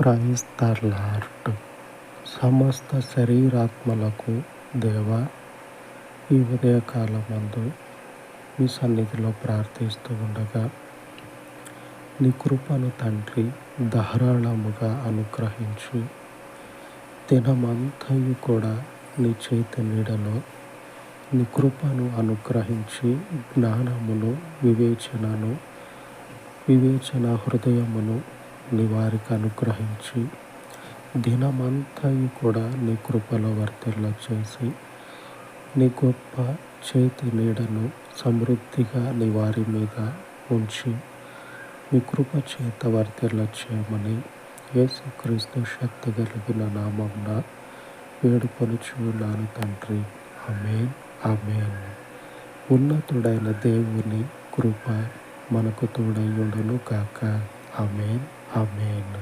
Praise the lord. సమస్త శరీరాత్మలకు దేవా, ఈ ఉదయకాలమందు మీ సన్నిధిలో ప్రార్థిస్తూ ఉండగా నీ కృపను తండ్రి ధారాళముగా అనుగ్రహించి దినమంతయు కూడా నీ చేతి నీడలో నీ కృపను అనుగ్రహించి జ్ఞానమును వివేచన హృదయమును నీ వారికి అనుగ్రహించి దినమంతయు కూడా నీ కృపలో వర్తిల్ల చేసి నీ గొప్ప చేతి నీడను సమృద్ధిగా నీ వారి మీద ఉంచి మీ కృప చేత వర్తిల్ల చేయమని యేసుక్రీస్తు శక్తి కలిగిన నామమున వేడుకొనుచున్నాను తండ్రి. ఆమేన్, ఆమేన్. ఉన్నతుడైన దేవుని కృప మనకు తోడై ఉండును గాక. ఆమేన్, ఆమేన్.